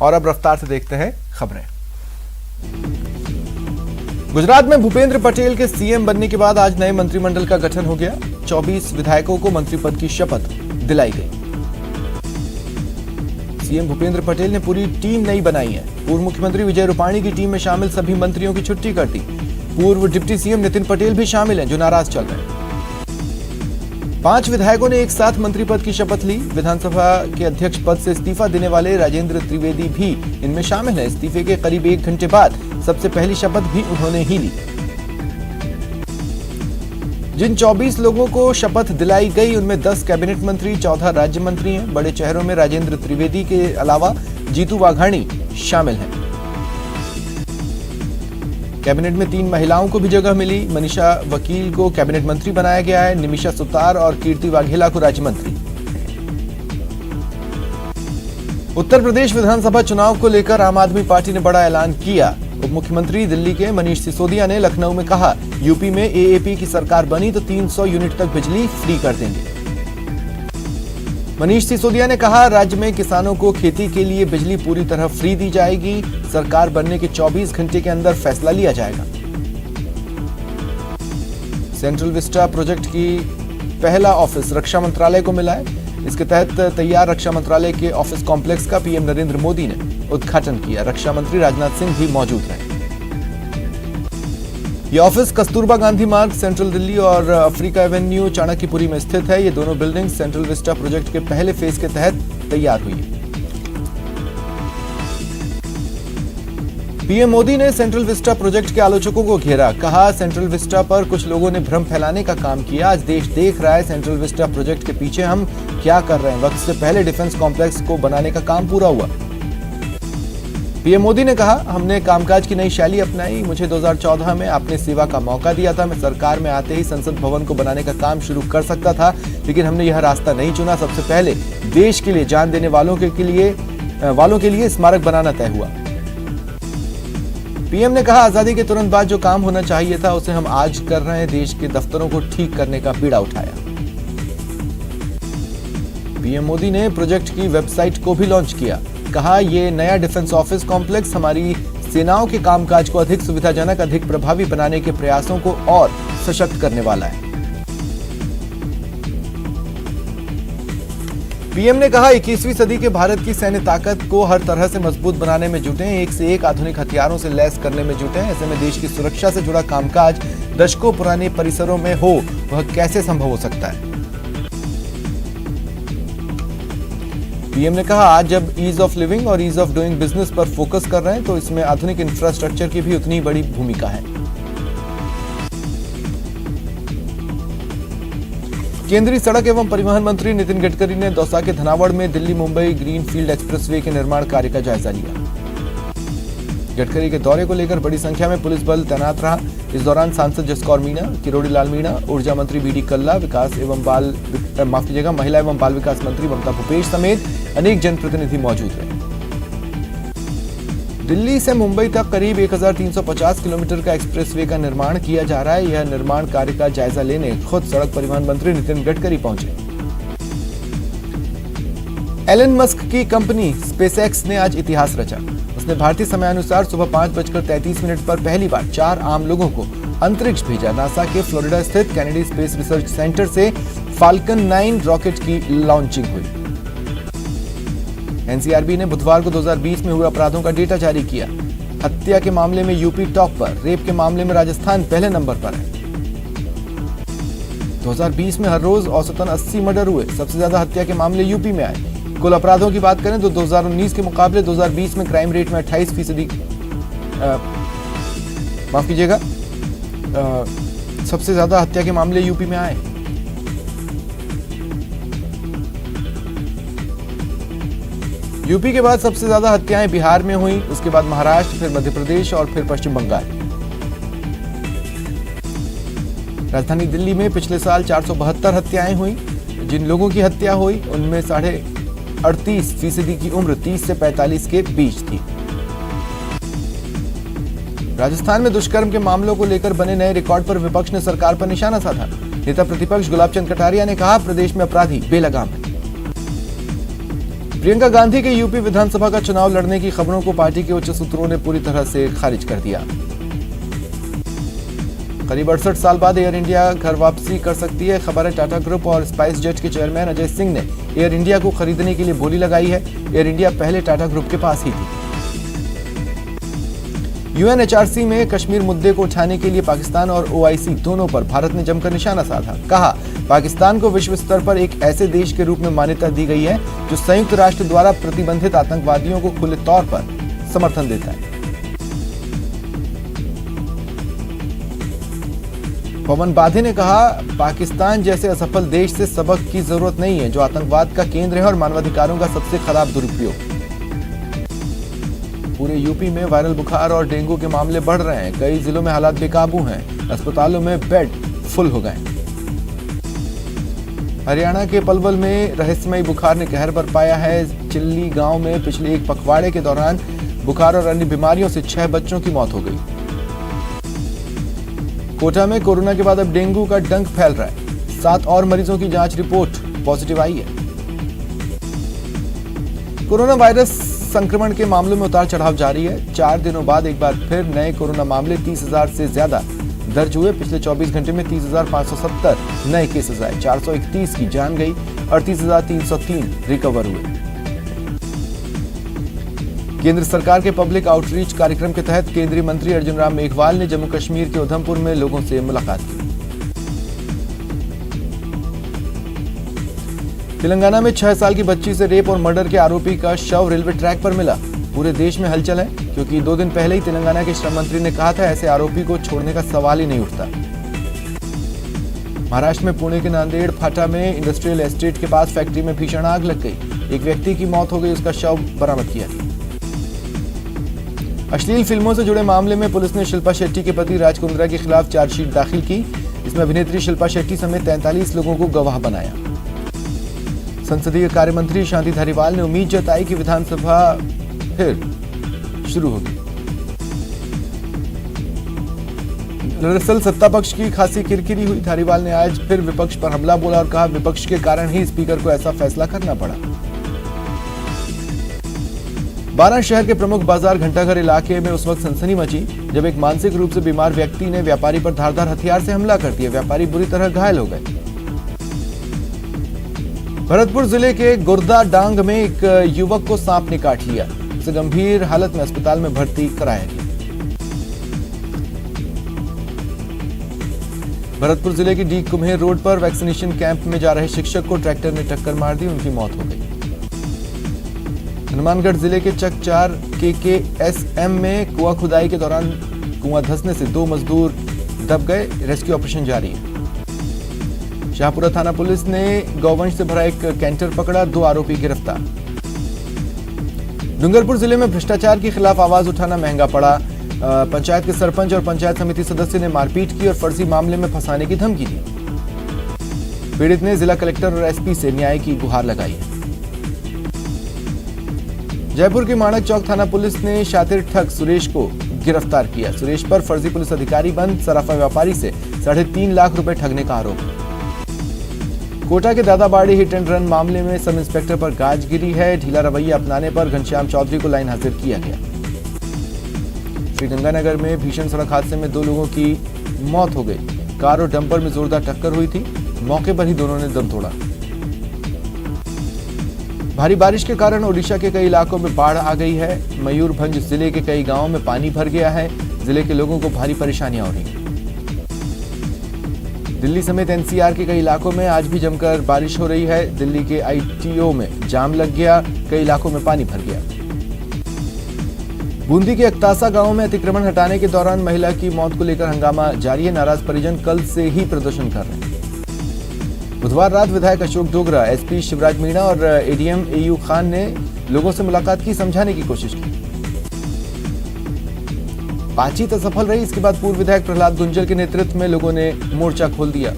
और अब रफ्तार से देखते हैं खबरें। गुजरात में भूपेंद्र पटेल के सीएम बनने के बाद आज नए मंत्रिमंडल का गठन हो गया। 24 विधायकों को मंत्री पद की शपथ दिलाई गई। सीएम भूपेंद्र पटेल ने पूरी टीम नई बनाई है। पूर्व मुख्यमंत्री विजय रूपाणी की टीम में शामिल सभी मंत्रियों की छुट्टी कर दी। पूर्व डिप्टी सीएम नितिन पटेल भी शामिल हैं, जो नाराज चल रहे हैं। 5 विधायकों ने एक साथ मंत्री पद की शपथ ली। विधानसभा के अध्यक्ष पद से इस्तीफा देने वाले राजेंद्र त्रिवेदी भी इनमें शामिल हैं। इस्तीफे के करीब 1 घंटे बाद सबसे पहली शपथ भी उन्होंने ही ली। जिन 24 लोगों को शपथ दिलाई गई उनमें 10 कैबिनेट मंत्री, 14 राज्य मंत्री हैं। बड़े चेहरों में राजेंद्र त्रिवेदी के अलावा जीतू वाघाणी शामिल हैं। कैबिनेट में 3 महिलाओं को भी जगह मिली। मनीषा वकील को कैबिनेट मंत्री बनाया गया है। निमिषा सुतार और कीर्ति वाघेला को राज्य मंत्री। उत्तर प्रदेश विधानसभा चुनाव को लेकर आम आदमी पार्टी ने बड़ा ऐलान किया। उप मुख्यमंत्री दिल्ली के मनीष सिसोदिया ने लखनऊ में कहा, यूपी में एएपी की सरकार बनी तो 300 यूनिट तक बिजली फ्री कर देंगे। मनीष सिसोदिया ने कहा, राज्य में किसानों को खेती के लिए बिजली पूरी तरह फ्री दी जाएगी। सरकार बनने के 24 घंटे के अंदर फैसला लिया जाएगा। सेंट्रल विस्टा प्रोजेक्ट की पहला ऑफिस रक्षा मंत्रालय को मिला है। इसके तहत तैयार रक्षा मंत्रालय के ऑफिस कॉम्प्लेक्स का पीएम नरेंद्र मोदी ने उद्घाटन किया। रक्षा मंत्री राजनाथ सिंह भी मौजूद रहे। यह ऑफिस कस्तूरबा गांधी मार्ग, सेंट्रल दिल्ली और अफ्रीका एवेन्यू, चाणक्यपुरी में स्थित है। ये दोनों बिल्डिंग सेंट्रल विस्टा प्रोजेक्ट के पहले फेज के तहत तैयार हुई है। पीएम मोदी ने सेंट्रल विस्टा प्रोजेक्ट के आलोचकों को घेरा। कहा, सेंट्रल विस्टा पर कुछ लोगों ने भ्रम फैलाने का काम किया। आज देश देख रहा है सेंट्रल विस्टा प्रोजेक्ट के पीछे हम क्या कर रहे हैं। वक्त से पहले डिफेंस कॉम्प्लेक्स को बनाने का काम पूरा हुआ। पीएम मोदी ने कहा, हमने कामकाज की नई शैली अपनाई। मुझे 2014 में आपने सेवा का मौका दिया था। मैं सरकार में आते ही संसद भवन को बनाने का काम शुरू कर सकता था, लेकिन हमने यह रास्ता नहीं चुना। सबसे पहले देश के लिए जान देने वालों के लिए स्मारक बनाना तय हुआ। पीएम ने कहा, आजादी के तुरंत बाद जो काम होना चाहिए था उसे हम आज कर रहे हैं। देश के दफ्तरों को ठीक करने का बीड़ा उठाया। पीएम मोदी ने प्रोजेक्ट की वेबसाइट को भी लॉन्च किया। कहा, ये नया डिफेंस ऑफिस कॉम्प्लेक्स हमारी सेनाओं के कामकाज को अधिक सुविधाजनक, अधिक प्रभावी बनाने के प्रयासों को और सशक्त करने वाला है। पीएम ने कहा, 21वीं सदी के भारत की सैन्य ताकत को हर तरह से मजबूत बनाने में जुटे हैं। एक से एक आधुनिक हथियारों से लैस करने में जुटे हैं। ऐसे में देश की सुरक्षा से जुड़ा कामकाज दशकों पुराने परिसरों में हो, वह कैसे संभव हो सकता है। पीएम ने कहा, आज जब ईज ऑफ लिविंग और ईज ऑफ डूइंग बिजनेस पर फोकस कर रहे हैं तो इसमें आधुनिक इंफ्रास्ट्रक्चर की भी उतनी बड़ी भूमिका है। केंद्रीय सड़क एवं परिवहन मंत्री नितिन गडकरी ने दौसा के धनावड़ में दिल्ली मुंबई ग्रीनफील्ड एक्सप्रेसवे के निर्माण कार्य का जायजा लिया। गडकरी के दौरे को लेकर बड़ी संख्या में पुलिस बल तैनात रहा। इस दौरान सांसद जसकौर मीणा, किरोड़ी लाल मीणा, ऊर्जा मंत्री बीडी कल्ला, महिला एवं बाल विकास मंत्री ममता भूपेश समेत अनेक जनप्रतिनिधि मौजूद रहे। दिल्ली से मुंबई तक करीब 1350 किलोमीटर का एक्सप्रेसवे का निर्माण किया जा रहा है। यह निर्माण कार्य का जायजा लेने खुद सड़क परिवहन मंत्री नितिन गडकरी पहुंचे। एलन मस्क की कंपनी स्पेसएक्स ने आज इतिहास रचा। उसने भारतीय समयानुसार सुबह 5:33 पर पहली बार 4 आम लोगों को अंतरिक्ष भेजा। नासा के फ्लोरिडा स्थित कैनेडी स्पेस रिसर्च सेंटर से फाल्कन 9 रॉकेट की लॉन्चिंग हुई। एनसीआरबी ने बुधवार को 2020 में हुए अपराधों का डेटा जारी किया। हत्या के मामले में यूपी टॉप पर, रेप के मामले में राजस्थान पहले नंबर पर है। 2020 में हर रोज औसतन 80 मर्डर हुए। सबसे ज्यादा हत्या के मामले यूपी में आए। कुल अपराधों की बात करें तो 2019 के मुकाबले 2020 में क्राइम रेट में 28%, माफ कीजिएगा, सबसे ज्यादा हत्या के मामले यूपी में आए। यूपी के बाद सबसे ज्यादा हत्याएं बिहार में हुई, उसके बाद महाराष्ट्र, फिर मध्य प्रदेश और फिर पश्चिम बंगाल। राजधानी दिल्ली में पिछले साल 472 हत्याएं हुई। जिन लोगों की हत्या हुई उनमें 38.5% की उम्र 30 से 45 के बीच थी। राजस्थान में दुष्कर्म के मामलों को लेकर बने नए रिकॉर्ड पर विपक्ष ने सरकार पर निशाना साधा। नेता प्रतिपक्ष गुलाब चंद कटारिया ने कहा, प्रदेश में अपराधी बेलगाम है। प्रियंका गांधी के यूपी विधानसभा का चुनाव लड़ने की खबरों को पार्टी के उच्च सूत्रों ने पूरी तरह से खारिज कर दिया। करीब 68 साल बाद एयर इंडिया घर वापसी कर सकती है। खबर है, टाटा ग्रुप और स्पाइस जेट के चेयरमैन अजय सिंह ने एयर इंडिया को खरीदने के लिए बोली लगाई है। एयर इंडिया पहले टाटा ग्रुप के पास ही थी। यूएनएचआरसी में कश्मीर मुद्दे को उठाने के लिए पाकिस्तान और ओआईसी दोनों पर भारत ने जमकर निशाना साधा। कहा, पाकिस्तान को विश्व स्तर पर एक ऐसे देश के रूप में मान्यता दी गई है जो संयुक्त राष्ट्र द्वारा प्रतिबंधित आतंकवादियों को खुले तौर पर समर्थन देता है। पवन बाधे ने कहा, पाकिस्तान जैसे असफल देश से सबक की जरूरत नहीं है, जो आतंकवाद का केंद्र है और मानवाधिकारों का सबसे खराब दुरुपयोग। पूरे यूपी में वायरल बुखार और डेंगू के मामले बढ़ रहे हैं। कई जिलों में हालात बेकाबू हैं। अस्पतालों में बेड फुल हो गए। हरियाणा के पलवल में रहस्यमयी बुखार ने कहर बरपाया है। चिल्ली गांव में पिछले एक पखवाड़े के दौरान बुखार और अन्य बीमारियों से 6 बच्चों की मौत हो गई। कोटा में कोरोना के बाद अब डेंगू का डंक फैल रहा है। 7 और मरीजों की जांच रिपोर्ट पॉजिटिव आई है। कोरोना वायरस संक्रमण के मामलों में उतार चढ़ाव जारी है। 4 दिनों बाद एक बार फिर नए कोरोना मामले 30,000 से ज्यादा दर्ज हुए। पिछले 24 घंटे में 30,570 नए केसेस आए। 431 की जान गई। 38,303 रिकवर हुए। केंद्र सरकार के पब्लिक आउटरीच कार्यक्रम के तहत केंद्रीय मंत्री अर्जुन राम मेघवाल ने जम्मू कश्मीर के उधमपुर में लोगों से मुलाकात की। तेलंगाना में 6 साल की बच्ची से रेप और मर्डर के आरोपी का शव रेलवे ट्रैक पर मिला। पूरे देश में हलचल है, क्योंकि 2 दिन पहले ही तेलंगाना के श्रम मंत्री ने कहा था ऐसे आरोपी को छोड़ने का सवाल ही नहीं उठता। महाराष्ट्र में पुणे के नांदेड़ फाटा में इंडस्ट्रियल एस्टेट के पास फैक्ट्री में भीषण आग लग गई। एक व्यक्ति की मौत हो गई, उसका शव बरामद किया गया। अश्लील फिल्मों से जुड़े मामले में पुलिस ने शिल्पा शेट्टी के पति राज कुंद्रा के खिलाफ चार्जशीट दाखिल की। इसमें अभिनेत्री शिल्पा शेट्टी समेत 43 लोगों को गवाह बनाया। संसदीय कार्य मंत्री शांति धारीवाल ने उम्मीद जताई कि विधानसभा फिर शुरू होगी। दरअसल सत्ता पक्ष की खासी किरकिरी हुई। धारीवाल ने आज फिर विपक्ष पर हमला बोला और कहा, विपक्ष के कारण ही स्पीकर को ऐसा फैसला करना पड़ा। बारां शहर के प्रमुख बाजार घंटाघर इलाके में उस वक्त सनसनी मची जब एक मानसिक रूप से बीमार व्यक्ति ने व्यापारी पर धारदार हथियार से हमला कर दिया। व्यापारी बुरी तरह घायल हो गए। भरतपुर जिले के गुर्दा डांग में एक युवक को सांप ने काट लिया। उसे गंभीर हालत में अस्पताल में भर्ती कराया गया। भरतपुर जिले की डी कुम्हेर रोड पर वैक्सीनेशन कैंप में जा रहे शिक्षक को ट्रैक्टर ने टक्कर मार दी, उनकी मौत हो गई। हनुमानगढ़ जिले के चक 4 KKSM में कुआं खुदाई के दौरान कुआं धंसने से 2 मजदूर दब गए। रेस्क्यू ऑपरेशन जारी है। शाहपुरा थाना पुलिस ने गौवंश से भरा एक कैंटर पकड़ा, 2 आरोपी गिरफ्तार। डूंगरपुर जिले में भ्रष्टाचार के खिलाफ आवाज उठाना महंगा पड़ा। पंचायत के सरपंच और पंचायत समिति सदस्य ने मारपीट की और फर्जी मामले में फंसाने की धमकी दी। पीड़ित ने जिला कलेक्टर और SP से न्याय की गुहार लगाई है। जयपुर के माणक चौक थाना पुलिस ने शातिर ठग सुरेश को गिरफ्तार किया। सुरेश पर फर्जी पुलिस अधिकारी बन सराफा व्यापारी से 3.5 लाख रुपए ठगने का आरोप। कोटा के दादाबाड़ी हिट एंड रन मामले में सब इंस्पेक्टर पर गाज गिरी है। ढीला रवैया अपनाने पर घनश्याम चौधरी को लाइन हाजिर किया गया। श्रीगंगानगर में भीषण सड़क हादसे में 2 लोगों की मौत हो गई। कार और डंपर में जोरदार टक्कर हुई थी। मौके पर ही दोनों ने दम तोड़ा। भारी बारिश के कारण ओडिशा के कई इलाकों में बाढ़ आ गई है। मयूरभंज जिले के कई गांवों में पानी भर गया है। जिले के लोगों को भारी परेशानियां हो रही हैं। दिल्ली समेत NCR के कई इलाकों में आज भी जमकर बारिश हो रही है। दिल्ली के ITO में जाम लग गया, कई इलाकों में पानी भर गया। बूंदी के अक्तासा गांव में अतिक्रमण हटाने के दौरान महिला की मौत को लेकर हंगामा जारी है। नाराज परिजन कल से ही प्रदर्शन कर रहे हैं। बुधवार रात विधायक अशोक डोगरा, SP शिवराज मीणा और ADM AU खान ने लोगों से मुलाकात की, समझाने की कोशिश की। बातचीत असफल रही। इसके बाद पूर्व विधायक प्रहलाद गुंजर के नेतृत्व में लोगों ने मोर्चा खोल दिया।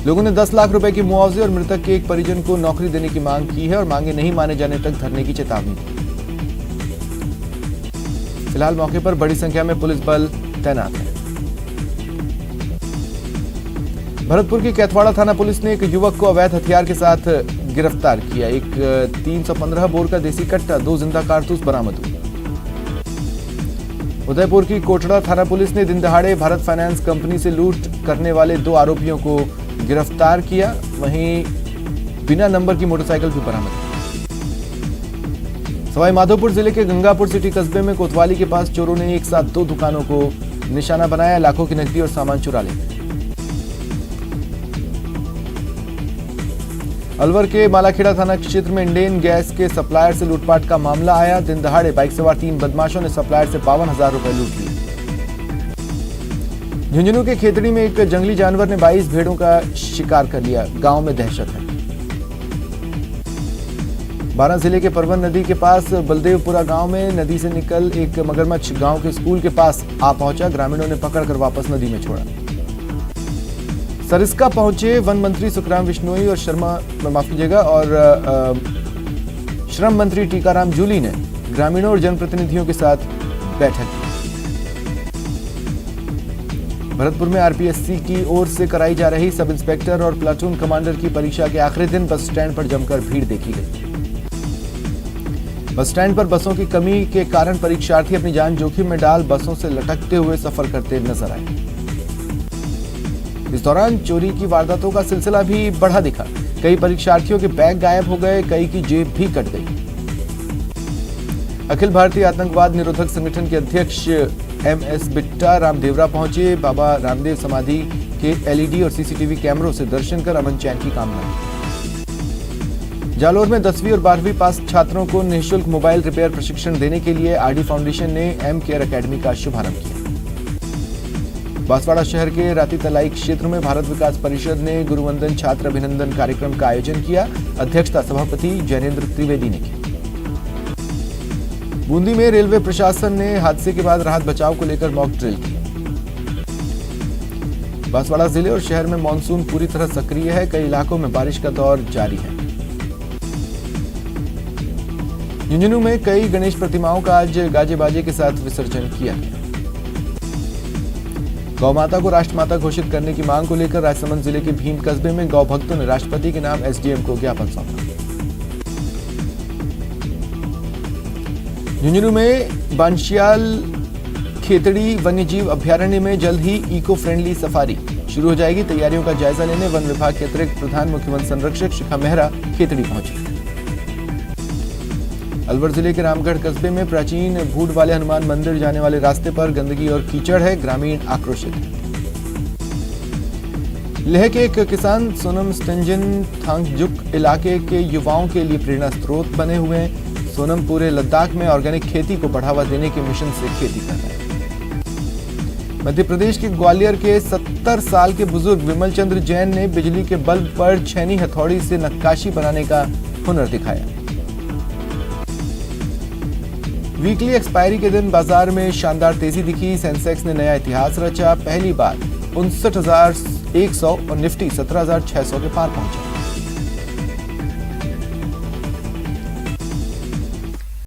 लोगों ने 10 लाख रुपए की मुआवजे और मृतक के एक परिजन को नौकरी देने की मांग की है और मांगे नहीं माने जाने तक धरने की चेतावनी दी। फिलहाल मौके पर बड़ी संख्या में पुलिस बल तैनात है। भरतपुर की कैथवाड़ा थाना पुलिस ने एक युवक को अवैध हथियार के साथ गिरफ्तार किया। एक 315 बोर का देसी कट्टा, 2 जिंदा कारतूस बरामद हुए। उदयपुर की कोटड़ा थाना पुलिस ने दिन दहाड़े भारत फाइनेंस कंपनी से लूट करने वाले 2 आरोपियों को गिरफ्तार किया। वहीं बिना नंबर की मोटरसाइकिल भी बरामद की। सवाई माधोपुर जिले के गंगापुर सिटी कस्बे में कोतवाली के पास चोरों ने एक साथ 2 दुकानों को निशाना बनाया, लाखों की नकदी और सामान चुरा लिया। अलवर के मालाखेड़ा थाना क्षेत्र में इंडेन गैस के सप्लायर से लूटपाट का मामला आया। दिन दहाड़े बाइक सवार 3 बदमाशों ने सप्लायर से 52,000 रुपए लूट लिए। झुंझुनू के खेतड़ी में एक जंगली जानवर ने 22 भेड़ों का शिकार कर लिया। गांव में दहशत है। बारां जिले के परवन नदी के पास बलदेवपुरा गांव में नदी से निकल एक मगरमच्छ गांव के स्कूल के पास आ पहुंचा। ग्रामीणों ने पकड़कर वापस नदी में छोड़ा। सरिस्का पहुंचे वन मंत्री सुखराम बिश्नोई और श्रम मंत्री टीकाराम जूली ने ग्रामीणों और जनप्रतिनिधियों के साथ बैठक की। भरतपुर में आरपीएससी की ओर से कराई जा रही सब इंस्पेक्टर और प्लाटून कमांडर की परीक्षा के आखिरी दिन बस स्टैंड पर जमकर भीड़ देखी गई। बस स्टैंड पर बसों की कमी के कारण परीक्षार्थी अपनी जान जोखिम में डाल बसों से लटकते हुए सफर करते नजर आए। इस दौरान चोरी की वारदातों का सिलसिला भी बढ़ा दिखा। कई परीक्षार्थियों के बैग गायब हो गए, कई की जेब भी कट गई। अखिल भारतीय आतंकवाद निरोधक संगठन के अध्यक्ष एमएस बिट्टा रामदेवरा पहुंचे। बाबा रामदेव समाधि के एलईडी और सीसीटीवी कैमरों से दर्शन कर अमन चैन की कामना की। जालोर में 10वीं और 12वीं पास छात्रों को निःशुल्क मोबाइल रिपेयर प्रशिक्षण देने के लिए आरडी फाउंडेशन ने एम केयर अकेडमी का शुभारंभ किया। बांसवाड़ा शहर के राती तलाई क्षेत्र में भारत विकास परिषद ने गुरुवंदन छात्र अभिनंदन कार्यक्रम का आयोजन किया। अध्यक्षता सभापति जैनेन्द्र त्रिवेदी ने की। बूंदी में रेलवे प्रशासन ने हादसे के बाद राहत बचाव को लेकर मॉक ड्रिल की। बांसवाड़ा जिले और शहर में मानसून पूरी तरह सक्रिय है। कई इलाकों में बारिश का दौर जारी है। झुंझुनू में कई गणेश प्रतिमाओं का आज गाजे बाजे के साथ विसर्जन किया गया। गौ माता को राष्ट्रमाता घोषित करने की मांग को लेकर राजसमंद जिले के भीम कस्बे में गौ भक्तों ने राष्ट्रपति के नाम एसडीएम को ज्ञापन सौंपा। झुंझुनू में बांशियाल खेतड़ी वन्यजीव अभयारण्य में जल्द ही इको फ्रेंडली सफारी शुरू हो जाएगी। तैयारियों का जायजा लेने वन विभाग के अतिरिक्त प्रधान मुख्य वन संरक्षक शिखा मेहरा खेतड़ी पहुंची। अलवर जिले के रामगढ़ कस्बे में प्राचीन भूड वाले हनुमान मंदिर जाने वाले रास्ते पर गंदगी और कीचड़ है। ग्रामीण आक्रोशित है। लेह के एक किसान सोनम स्टेंजन थांगजुक इलाके के युवाओं के लिए प्रेरणा स्रोत बने हुए हैं। सोनम पूरे लद्दाख में ऑर्गेनिक खेती को बढ़ावा देने के मिशन से खेती कर रहे हैं। मध्य प्रदेश के ग्वालियर के 70 साल के बुजुर्ग विमल चंद्र जैन ने बिजली के बल्ब पर छैनी हथौड़ी से नक्काशी बनाने का हुनर दिखाया। वीकली एक्सपायरी के दिन बाजार में शानदार तेजी दिखी। सेंसेक्स ने नया इतिहास रचा। पहली बार 59,100 और निफ्टी 17,600 के पार पहुंचा।